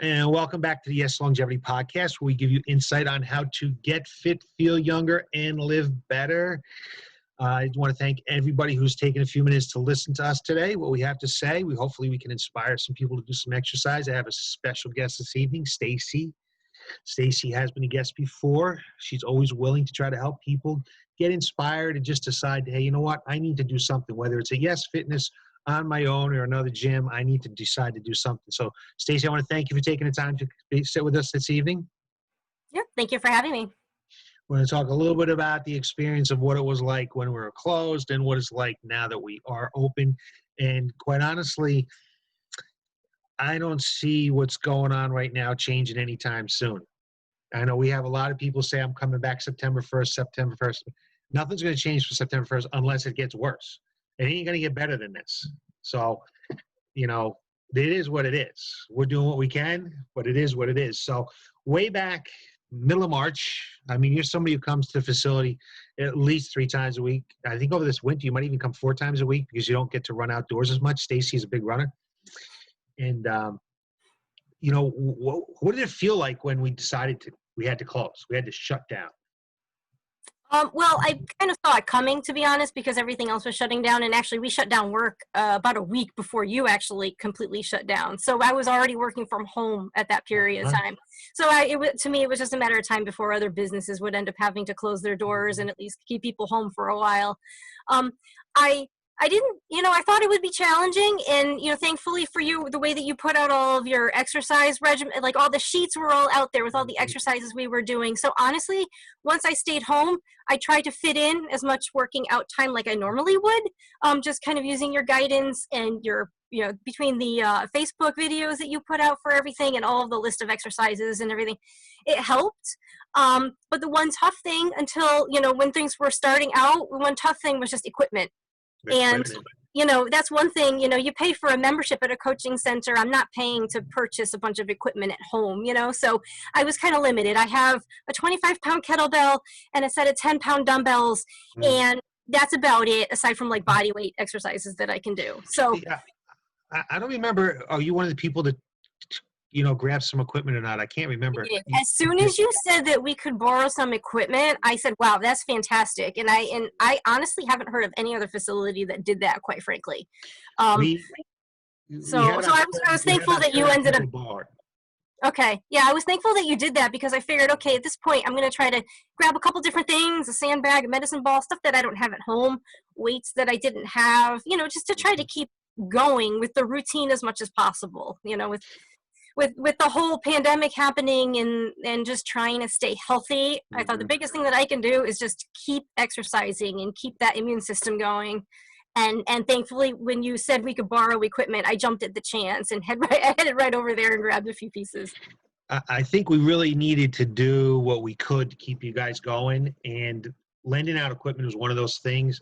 And welcome back to the Y.E.S Longevity Podcast, where we give you insight on how to get fit, feel younger, and live better. I want to thank everybody who's taken a few minutes to listen to us today, what we have to say. Hopefully we can inspire some people to do some exercise. I have a special guest this evening, Stacey. Stacey has been a guest before. She's always willing to try to help people get inspired and just decide, hey, you know what? I need to do something, whether it's a Y.E.S Fitness on my own or another gym. I need to decide to do something. So, Stacey, I want to thank you for taking the time to sit with us this evening. Yeah, thank you for having me. We're going to talk a little bit about the experience of what it was like when we were closed and what it's like now that we are open. And quite honestly, I don't see what's going on right now changing anytime soon. I know we have a lot of people say, I'm coming back September 1st, September 1st. Nothing's going to change for September 1st unless it gets worse. It ain't going to get better than this. So, it is what it is. We're doing what we can, but it is what it is. So way back middle of March, you're somebody who comes to the facility at least 3 times a week. I think over this winter, you might even come 4 times a week because you don't get to run outdoors as much. Stacey's a big runner. And, what did it feel like when we decided we had to close? We had to shut down. Well, I kind of saw it coming, to be honest, because everything else was shutting down. And actually, we shut down work about a week before you actually completely shut down. So I was already working from home at that period of time. So to me, it was just a matter of time before other businesses would end up having to close their doors and at least keep people home for a while. I didn't, I thought it would be challenging, and, thankfully for you, the way that you put out all of your exercise regimen, like all the sheets were all out there with all the exercises we were doing. So honestly, once I stayed home, I tried to fit in as much working out time like I normally would, just kind of using your guidance and your, between the Facebook videos that you put out for everything and all of the list of exercises and everything, it helped. But the one tough thing until, when things were starting out, one tough thing was just equipment. And, that's one thing, you pay for a membership at a coaching center. I'm not paying to purchase a bunch of equipment at home, so I was kind of limited. I have a 25-pound kettlebell and a set of 10-pound dumbbells, and that's about it, aside from like body weight exercises that I can do. So yeah, I don't remember. Are you one of the people that grab some equipment or not? I can't remember. As soon as you said that we could borrow some equipment, I said, wow, that's fantastic. And I honestly haven't heard of any other facility that did that, quite frankly. I was thankful that you ended up. Okay. Yeah, I was thankful that you did that because I figured, okay, at this point, I'm going to try to grab a couple different things, a sandbag, a medicine ball, stuff that I don't have at home, weights that I didn't have, just to try to keep going with the routine as much as possible, with the whole pandemic happening and just trying to stay healthy. I thought the biggest thing that I can do is just keep exercising and keep that immune system going. And thankfully, when you said we could borrow equipment, I jumped at the chance and headed right over there and grabbed a few pieces. I think we really needed to do what we could to keep you guys going, and lending out equipment was one of those things.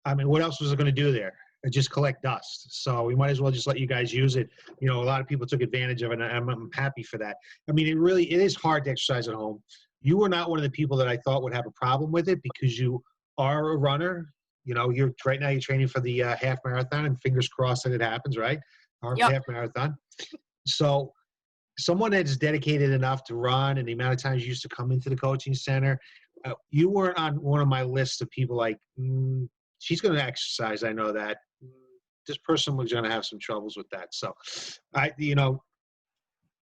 What else was it going to do there? Just collect dust. So we might as well just let you guys use it. A lot of people took advantage of it, and I'm happy for that. It is hard to exercise at home. You were not one of the people that I thought would have a problem with it because you are a runner. Right now you're training for the half marathon, and fingers crossed that it happens, right? Yep. Half marathon. So someone that is dedicated enough to run and the amount of times you used to come into the coaching center, you weren't on one of my lists of people like, she's going to exercise. I know that. This person was going to have some troubles with that. So,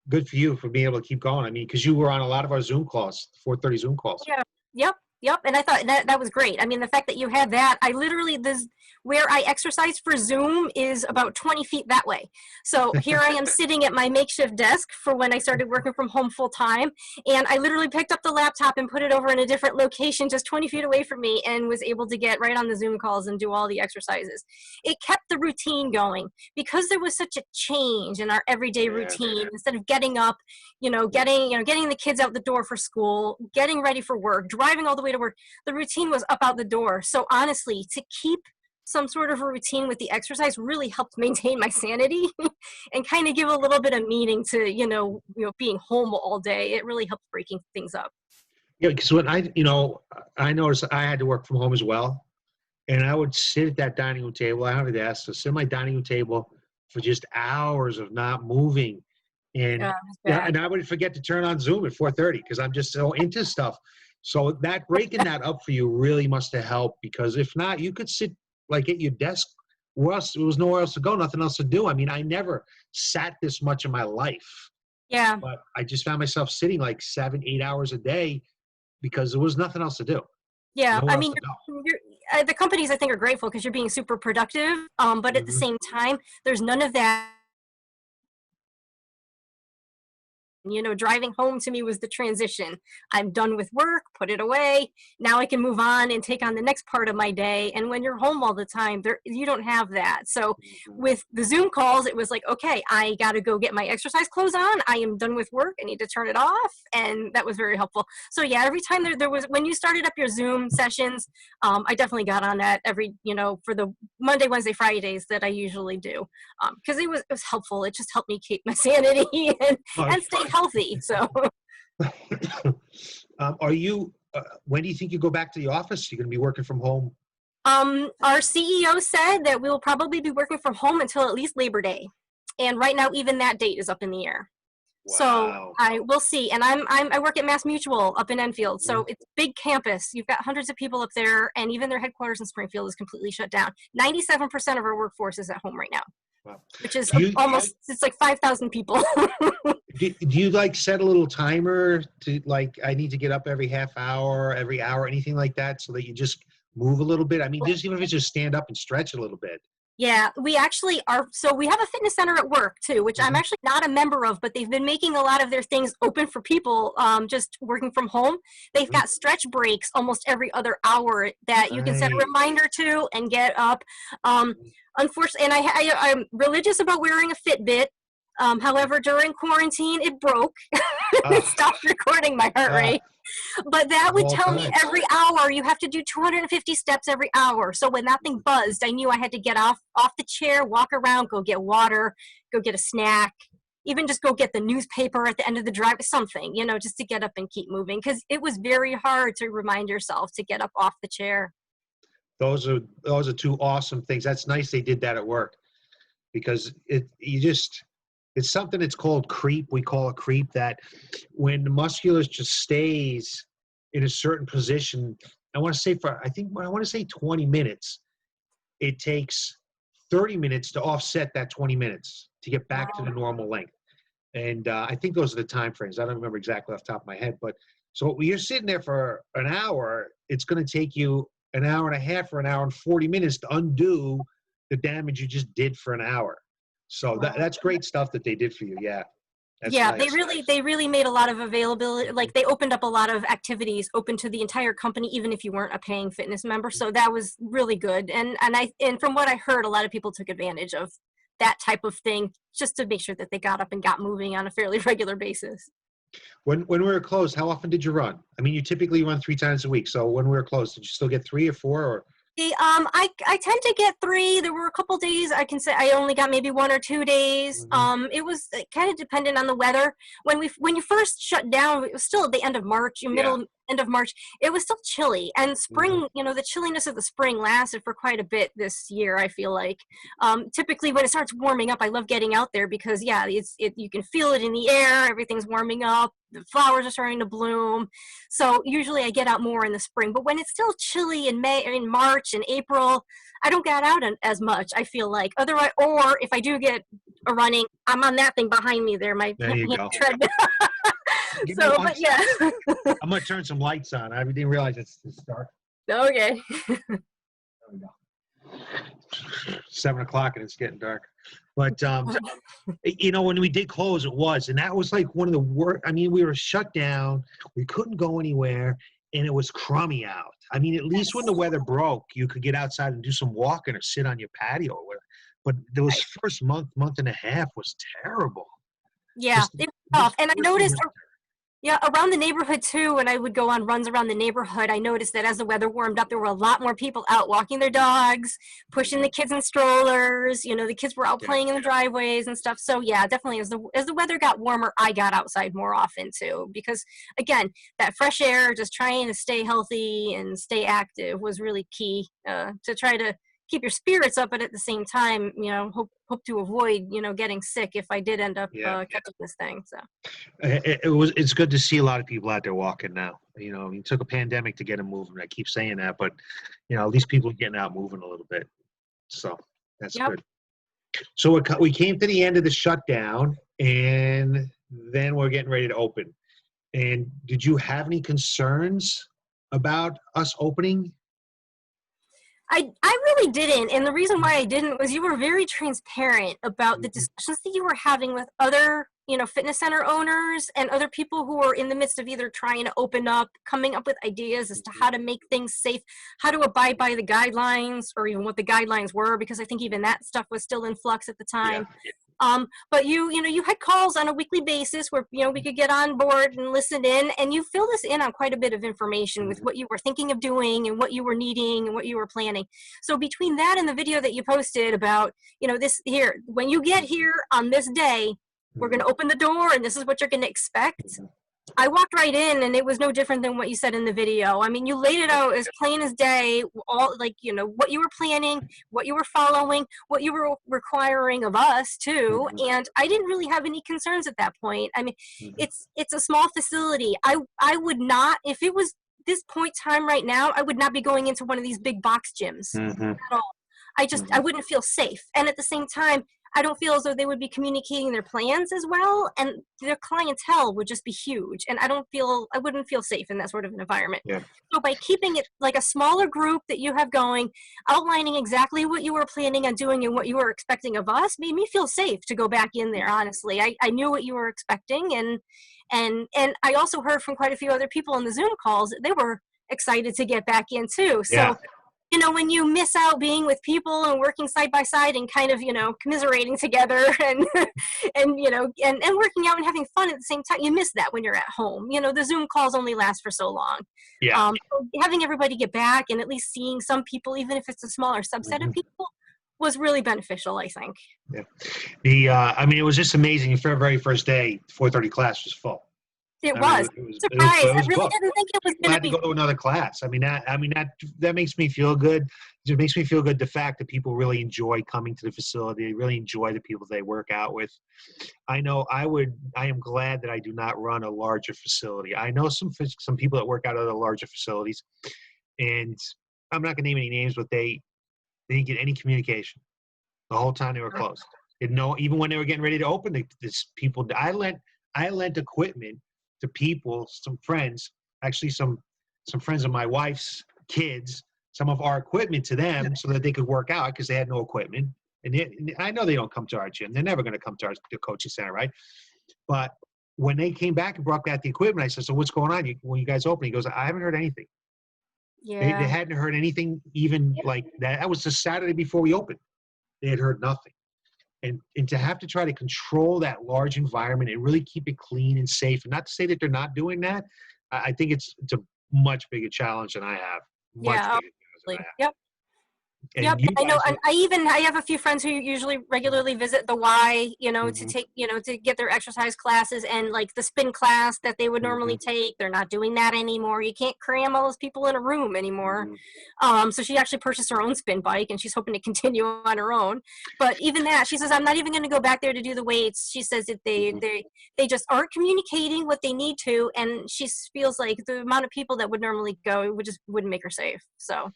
good for you for being able to keep going. Because you were on a lot of our Zoom calls, 4:30 Zoom calls. Yeah. Yep. And I thought that was great. The fact that you had that, where I exercise for Zoom is about 20 feet that way. So here I am sitting at my makeshift desk for when I started working from home full time. And I literally picked up the laptop and put it over in a different location just 20 feet away from me and was able to get right on the Zoom calls and do all the exercises. It kept the routine going because there was such a change in our everyday routine. Instead of getting up, getting the kids out the door for school, getting ready for work, driving all the way to work, the routine was up out the door. So honestly, to keep some sort of a routine with the exercise really helped maintain my sanity and kind of give a little bit of meaning to, being home all day. It really helped breaking things up. Yeah, because when I noticed I had to work from home as well. And I would sit at that dining room table. I have a desk, so sit at my dining room table for just hours of not moving. And it's yeah, bad. and I would forget to turn on Zoom at 4:30 because I'm just so into stuff. So that breaking that up for you really must have helped, because if not, you could sit like at your desk. Where else? There was nowhere else to go, nothing else to do. I mean, I never sat this much in my life, Yeah. but I just found myself sitting like 7, 8 hours a day because there was nothing else to do, Yeah, nowhere I else mean, to go. the companies I think are grateful because you're being super productive, but at the Mhm. same time, there's none of that. Driving home to me was the transition. I'm done with work, put it away. Now I can move on and take on the next part of my day. And when you're home all the time, you don't have that. So Mhm. with the Zoom calls, it was like, okay, I got to go get my exercise clothes on. I am done with work. I need to turn it off. And that was very helpful. So yeah, every time there was, when you started up your Zoom sessions, I definitely got on that for the Monday, Wednesday, Fridays that I usually do. Because it was helpful. It just helped me keep my sanity and stay healthy. So, Are you? When do you think you go back to the office? You're going to be working from home. our CEO said that we will probably be working from home until at least Labor Day, and right now, even that date is up in the air. So Wow. I will see. And I work at Mass Mutual up in Enfield, Mhm. so it's big campus. You've got hundreds of people up there, and even their headquarters in Springfield is completely shut down. 97% of our workforce is at home right now, Wow. which is Do you almost it's like 5,000 people. do you like set a little timer to, like, I need to get up every half hour, every hour, anything like that, so that you just move a little bit? I mean, just even if it's just stand up and stretch a little bit. Yeah, we actually are. So we have a fitness center at work too, which I'm Mhm. actually not a member of, but they've been making a lot of their things open for people just working from home. They've Mhm. got stretch breaks almost every other hour that you can set a Nice. reminder to and get up. Um, Unfortunately, and I'm religious about wearing a Fitbit. However, during quarantine, it broke. It Ah, stopped recording my heart ah, rate. But that of would all tell me times. every hour you have to do 250 steps every hour. So when that thing buzzed, I knew I had to get off the chair, walk around, go get water, go get a snack, even just go get the newspaper at the end of the drive, something, just to get up and keep moving, because it was very hard to remind yourself to get up off the chair. Those are two awesome things. That's nice they did that at work, because it's something that's called creep. We call it creep, that when the musculature just stays in a certain position, I want to say 20 minutes, it takes 30 minutes to offset that 20 minutes to get back to the normal length. And I think those are the time frames. I don't remember exactly off the top of my head, but so when you're sitting there for an hour, it's going to take you an hour and a half or an hour and 40 minutes to undo the damage you just did for an hour. So that's great stuff that they did for you. Yeah, that's Yeah, they nice. really they really made a lot of availability. Like they opened up a lot of activities open to the entire company, even if you weren't a paying fitness member. So that was really good. And from what I heard, a lot of people took advantage of that type of thing just to make sure that they got up and got moving on a fairly regular basis. When we were closed, how often did you run? I mean, you typically run 3 times a week. So when we were closed, did you still get 3 or 4? Or I tend to get three. There were a couple days I can say I only got maybe 1 or 2 days. Mhm. It was kind of dependent on the weather. When you first shut down, it was still at the end of March, Yeah. end of March. It was still chilly, and Mhm. spring. The chilliness of the spring lasted for quite a bit this year. I feel like typically when it starts warming up, I love getting out there because yeah, you can feel it in the air. Everything's warming up. The flowers are starting to bloom. So usually I get out more in the spring, but when it's still chilly in March and April, I don't get out as much. I feel like otherwise, or if I do get a running, I'm on that thing behind me there, my There you hand go. treadmill. Give me So, one but yeah, second. I'm gonna turn some lights on. I didn't realize it's dark. okay. There we go. 7 o'clock and it's getting dark. But when we did close, it was, and that was like one of the worst. I mean, we were shut down. We couldn't go anywhere, and it was crummy out. I mean, at least when the Yes. weather broke, you could get outside and do some walking or sit on your patio or whatever. But those first month and a half was terrible. Yeah, Just, it was tough, just and I worse than noticed. winter. Yeah, around the neighborhood too, when I would go on runs around the neighborhood, I noticed that as the weather warmed up, there were a lot more people out walking their dogs, pushing the kids in strollers. The kids were out Yeah. playing in the driveways and stuff. So yeah, definitely as the weather got warmer, I got outside more often too, because again, that fresh air, just trying to stay healthy and stay active was really key to try to keep your spirits up, but at the same time, hope to avoid, getting sick if I did end up catching this thing. So it's good to see a lot of people out there walking now. It took a pandemic to get them moving. I keep saying that, but at least people are getting out moving a little bit. So that's good. So we came to the end of the shutdown, and then we're getting ready to open. And did you have any concerns about us opening? I really didn't. And the reason why I didn't was you were very transparent about the discussions that you were having with other, fitness center owners and other people who are in the midst of either trying to open up, coming up with ideas as to how to make things safe, how to abide by the guidelines, or even what the guidelines were, because I think even that stuff was still in flux at the time. But you had calls on a weekly basis where, we could get on board and listen in, and you filled us in on quite a bit of information with what you were thinking of doing and what you were needing and what you were planning. So between that and the video that you posted about, this here, when you get here on this day, we're going to open the door and this is what you're going to expect. I walked right in, and it was no different than what you said in the video. I mean, you laid it out as plain as day, all what you were planning, what you were following, what you were requiring of us too. And I didn't really have any concerns at that point. I mean, it's a small facility. I would not, if it was this point time right now, I would not be going into one of these big box gyms at all. I wouldn't feel safe. And at the same time, I don't feel as though they would be communicating their plans as well, and their clientele would just be huge. And I wouldn't feel safe in that sort of an environment. Yeah. So by keeping it like a smaller group that you have going, outlining exactly what you were planning on doing and what you were expecting of us, made me feel safe to go back in there. Honestly, I knew what you were expecting, and I also heard from quite a few other people in the Zoom calls that they were excited to get back in too. So. When you miss out being with people and working side by side and kind of, commiserating together and working out and having fun at the same time, you miss that when you're at home. The Zoom calls only last for so long. Yeah. So having everybody get back and at least seeing some people, even if it's a smaller subset of people, was really beneficial, I think. Yeah. It was just amazing. For the very first day, 4:30 class was full. It was. Surprise. I really didn't think it was going to be. Glad to go to another class. That makes me feel good. It makes me feel good. The fact that people really enjoy coming to the facility, they really enjoy the people they work out with. I know I am glad that I do not run a larger facility. I know some people that work out at other larger facilities, and I'm not going to name any names, but they didn't get any communication the whole time they were closed. Even when they were getting ready to open, I lent equipment to people, some friends, actually some friends of my wife's kids, some of our equipment to them so that they could work out because they had no equipment. And I know they don't come to our gym. They're never going to come to our coaching center, right? But when they came back and brought back the equipment, I said, so what's going on when you guys open? He goes, I haven't heard anything. Yeah. They hadn't heard anything even like that. That was the Saturday before we opened. They had heard nothing. And to have to try to control that large environment and really keep it clean and safe, and not to say that they're not doing that, I think it's a much bigger challenge than I have. Yep. Yep, I know. And I have a few friends who usually regularly visit the Y, to take, to get their exercise classes, and like the spin class that they would normally take. They're not doing that anymore. You can't cram all those people in a room anymore. So she actually purchased her own spin bike, and she's hoping to continue on her own. But even that, she says, I'm not even going to go back there to do the weights. She says that they just aren't communicating what they need to, and she feels like the amount of people that would normally go wouldn't make her safe. So.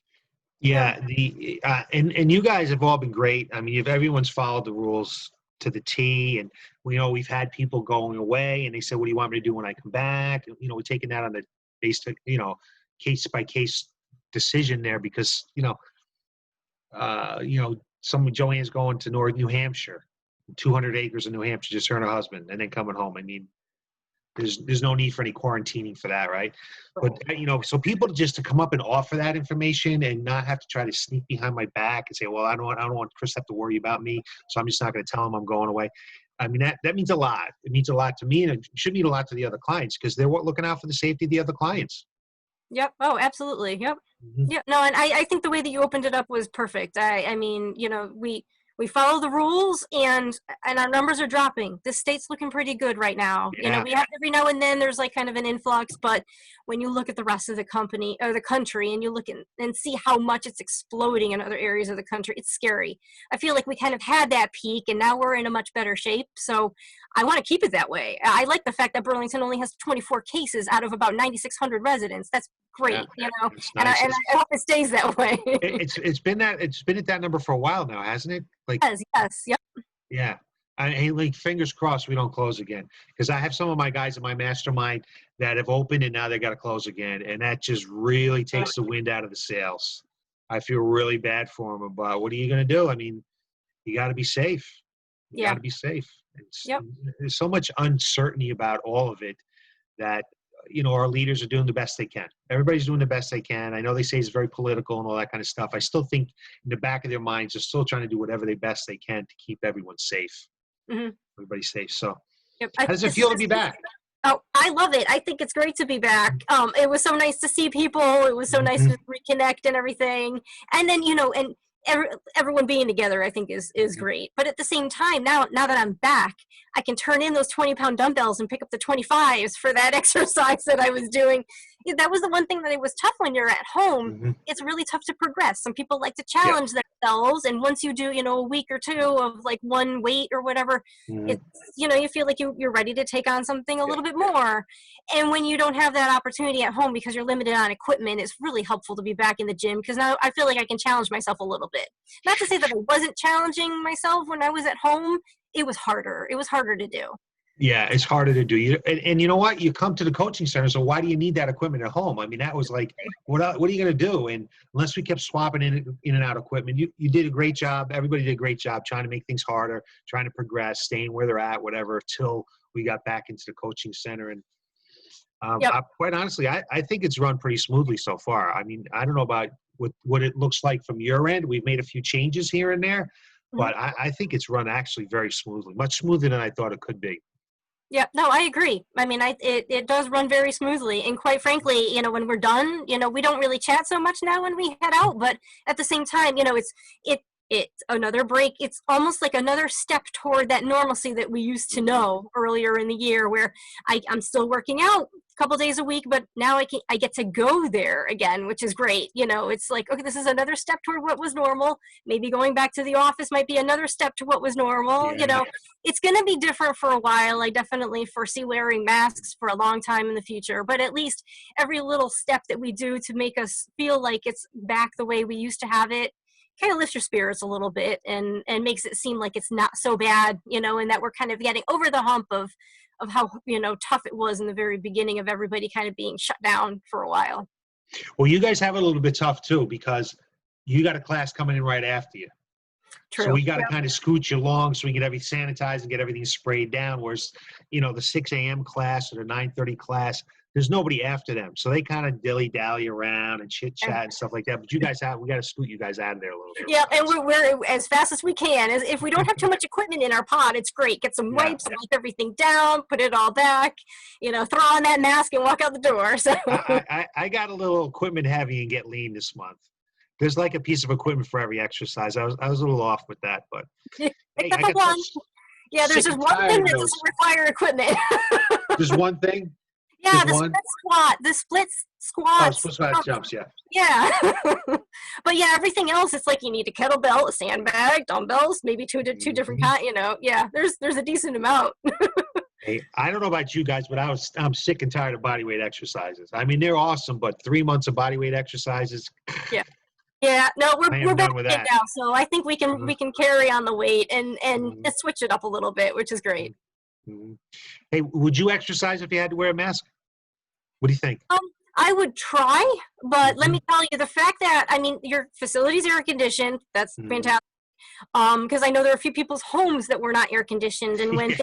Yeah, and you guys have all been great. Everyone's followed the rules to the T, and we've had people going away, and they said, "What do you want me to do when I come back?" And, we're taking that on the basic, case by case decision there because Joanne's going to New Hampshire, 200 acres in New Hampshire, just her and her husband, and then coming home. There's no need for any quarantining for that, right? But so people just to come up and offer that information and not have to try to sneak behind my back and say, well, I don't want Chris to have to worry about me, so I'm just not going to tell him I'm going away. That means a lot. It means a lot to me, and it should mean a lot to the other clients because they're looking out for the safety of the other clients. Yep. Oh, absolutely. Yep. Yep. No, and I think the way that you opened it up was perfect. We we follow the rules, and our numbers are dropping. This state's looking pretty good right now. Yeah. You know, we have every now and then there's like kind of an influx, but when you look at the rest of the company or the country, and you look and see how much it's exploding in other areas of the country, it's scary. I feel like we kind of had that peak, and now we're in a much better shape. So I want to keep it that way. I like the fact that Burlington only has 24 cases out of about 9,600 residents. That's great, Yeah, you know, it's and nice. I hope it stays that way. It's been at that number for a while now, hasn't it? Like, Yes, yep. yeah. Hey, like, fingers crossed we don't close again, because I have some of my guys in my mastermind that have opened and now they got to close again, and that just really takes the wind out of the sails. I feel really bad for them, but what are you going to do? I mean, you got to be safe. You got to be safe. Yep. There's so much uncertainty about all of it that, you know, our leaders are doing the best they can. Everybody's doing the best they can. I know they say it's very political and all that kind of stuff. I still think in the back of their minds, they're still trying to do whatever they best they can to keep everyone safe. Mm-hmm. Everybody's safe. So Yep. how does it feel to be back? Oh, I love it. I think it's great to be back. It was so nice to see people. It was so nice to reconnect and everything. And then, you know, and everyone being together, I think is great. But at the same time, now that I'm back, I can turn in those 20-pound dumbbells and pick up the 25s for that exercise that I was doing. That was the one thing that it was tough when you're at home. It's really tough to progress. Some people like to challenge themselves, and once you do, you know, a week or two of like one weight or whatever, it's, you know, you feel like you're ready to take on something a little bit more. And when you don't have that opportunity at home because you're limited on equipment, it's really helpful to be back in the gym, because now I feel like I can challenge myself a little bit. Not to say that I wasn't challenging myself when I was at home. It was harder. It was harder to do. Yeah, it's harder to do. And you know what? You come to the coaching center, so why do you need that equipment at home? I mean, that was like, what are you going to do? And unless we kept swapping in and out equipment, you did a great job. Everybody did a great job trying to make things harder, trying to progress, staying where they're at, whatever, till we got back into the coaching center. And quite honestly, I think it's run pretty smoothly so far. I mean, I don't know about what it looks like from your end. We've made a few changes here and there, but I think it's run actually very smoothly, much smoother than I thought it could be. Yeah, no, I agree. I mean, it does run very smoothly. And quite frankly, you know, when we're done, you know, we don't really chat so much now when we head out, but at the same time, you know, it's another break. It's almost like another step toward that normalcy that we used to know earlier in the year, where I'm still working out a couple days a week, but now I get to go there again, which is great. You know, it's like, okay, this is another step toward what was normal. Maybe going back to the office might be another step to what was normal. You know, it's going to be different for a while. I definitely foresee wearing masks for a long time in the future, but at least every little step that we do to make us feel like it's back the way we used to have it kind of lifts your spirits a little bit and makes it seem like it's not so bad, you know, and that we're kind of getting over the hump of how, you know, tough it was in the very beginning of everybody kind of being shut down for a while. Well, you guys have it a little bit tough too, because you got a class coming in right after you. True. So we got to kind of scoot you along so we get everything sanitized and get everything sprayed down. Whereas, you know, the 6 a.m. class or the 9:30 class, there's nobody after them. So they kind of dilly-dally around and chit-chat and stuff like that. But you guys we got to scoot you guys out of there a little bit. Yeah, and we're as fast as we can. If we don't have too much equipment in our pod, it's great. Get some wipes, wipe everything down, put it all back, you know, throw on that mask and walk out the door. So I got a little equipment heavy and get lean this month. There's like a piece of equipment for every exercise. I was a little off with that, but hey, except for one. Yeah, there's just one thing that doesn't require equipment. Just one thing? Yeah, the split squat. The split squat. Oh, split squat jumps, yeah. Yeah. But yeah, everything else, it's like you need a kettlebell, a sandbag, dumbbells, maybe two different kinds, you know. Yeah, there's a decent amount. Hey, I don't know about you guys, but I'm sick and tired of bodyweight exercises. I mean, they're awesome, but 3 months of bodyweight exercises. Yeah. Yeah, no, we're back in now, so I think we can carry on the weight and switch it up a little bit, which is great. Hey, would you exercise if you had to wear a mask? What do you think? I would try, but let me tell you, the fact that, I mean, your facility's air conditioned, that's fantastic. Because I know there are a few people's homes that were not air conditioned, and when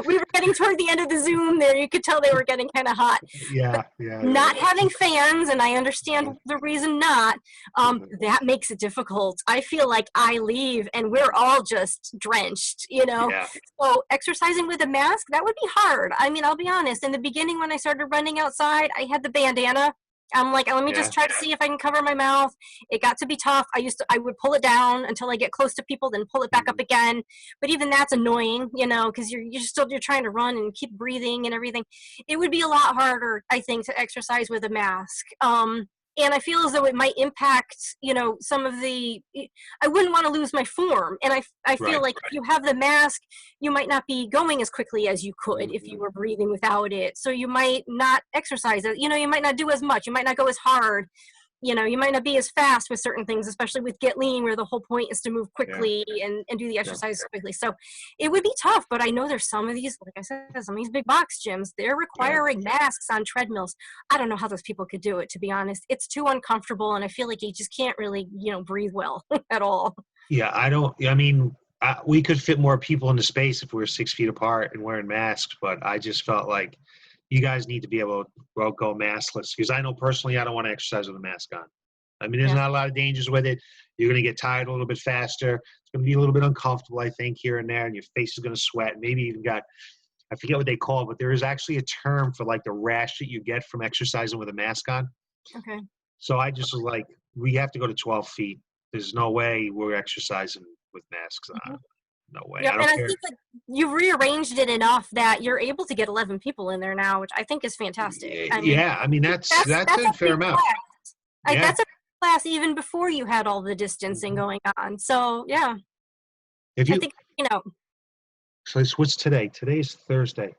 we were getting toward the end of the Zoom there, you could tell they were getting kind of hot. Yeah. Not having fans, and I understand the reason not, that makes it difficult. I feel like I leave and we're all just drenched, you know? Yeah. So exercising with a mask, that would be hard. I mean, I'll be honest, in the beginning when I started running outside, I had the bandana. I'm like, let me Yeah. just try to see if I can cover my mouth. It got to be tough. I would pull it down until I get close to people, then pull it back up again. But even that's annoying, because you're trying to run and keep breathing and everything. It would be a lot harder, I think, to exercise with a mask. And I feel as though it might impact, some of I wouldn't want to lose my form. And I feel like if you have the mask, you might not be going as quickly as you could if you were breathing without it. So you might not exercise, you might not do as much. You might not go as hard. You might not be as fast with certain things, especially with Get Lean, where the whole point is to move quickly and do the exercise quickly. So it would be tough, but I know there's some of these, like I said, some of these big box gyms, they're requiring masks on treadmills. I don't know how those people could do it, to be honest. It's too uncomfortable, and I feel like you just can't really, breathe well at all. Yeah, we could fit more people into space if we were 6 feet apart and wearing masks, but I just felt like you guys need to be able to go maskless, because I know personally I don't want to exercise with a mask on. There's not a lot of dangers with it. You're going to get tired a little bit faster. It's going to be a little bit uncomfortable, I think, here and there, and your face is going to sweat. Maybe even I forget what they call it, but there is actually a term for like the rash that you get from exercising with a mask on. Okay. So I just was like, we have to go to 12 feet. There's no way we're exercising with masks on. No way. Yeah, I don't care. I think that you've rearranged it enough that you're able to get 11 people in there now, which I think is fantastic. That's a fair amount. That's a class even before you had all the distancing going on. So yeah, I think So what's today? Today's Thursday.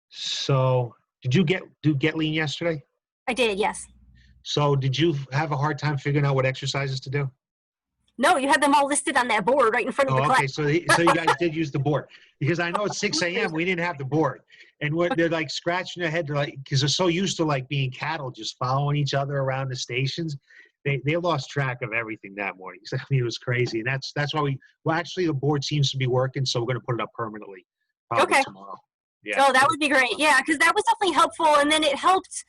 So did you do Get Lean yesterday? I did, yes. So did you have a hard time figuring out what exercises to do? No, you had them all listed on that board right in front of the class. Okay. So you guys did use the board, because I know at 6 a.m. we didn't have the board, and they're like scratching their head. They're like, because they're so used to like being cattle, just following each other around the stations. They lost track of everything that morning. It was crazy, and that's why actually the board seems to be working, so we're going to put it up permanently probably tomorrow. Yeah. Oh, that would be great. Yeah, because that was definitely helpful, and then it helped.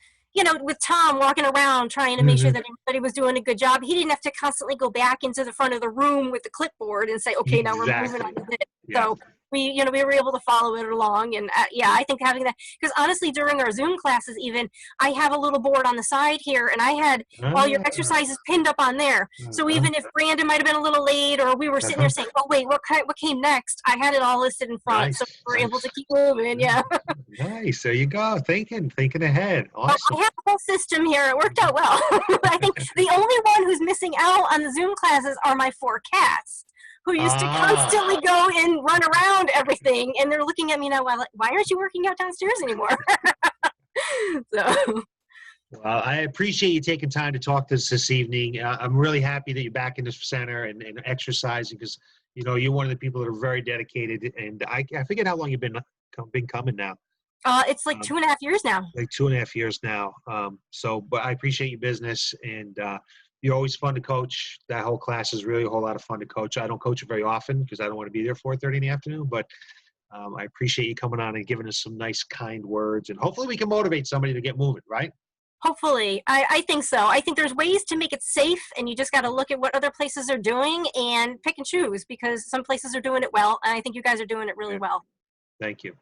With Tom walking around trying to make sure that everybody was doing a good job, he didn't have to constantly go back into the front of the room with the clipboard and say, okay, now we're moving on to this. Yeah. So we were able to follow it along. And I think having that, because honestly, during our Zoom classes, even I have a little board on the side here, and I had all your exercises pinned up on there. So even if Brandon might have been a little late, or we were sitting there saying, oh wait, what came next? I had it all listed in front, so we were able to keep moving. Yeah. Nice. There you go. Thinking ahead. Awesome. I have a whole system here. It worked out well. I think the only one who's missing out on the Zoom classes are my 4 cats, who used to constantly go and run around everything, and they're looking at me now, why aren't you working out downstairs anymore? So. Well, I appreciate you taking time to talk to us this evening. I'm really happy that you're back in the center and exercising, because you're one of the people that are very dedicated, and I forget how long you've been coming now. It's like 2.5 years now. Like 2.5 years now. But I appreciate your business, and you're always fun to coach. That whole class is really a whole lot of fun to coach. I don't coach it very often because I don't want to be there 4:30 in the afternoon, but I appreciate you coming on and giving us some nice, kind words, and hopefully we can motivate somebody to get moving, right? Hopefully. I think so. I think there's ways to make it safe, and you just got to look at what other places are doing and pick and choose, because some places are doing it well, and I think you guys are doing it really well. Thank you.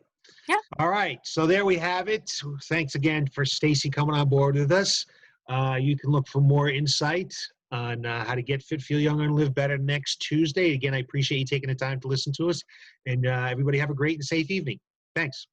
Yeah. All right. So there we have it. Thanks again for Stacey coming on board with us. You can look for more insight on how to get fit, feel younger, and live better next Tuesday. Again, I appreciate you taking the time to listen to us. And everybody have a great and safe evening. Thanks.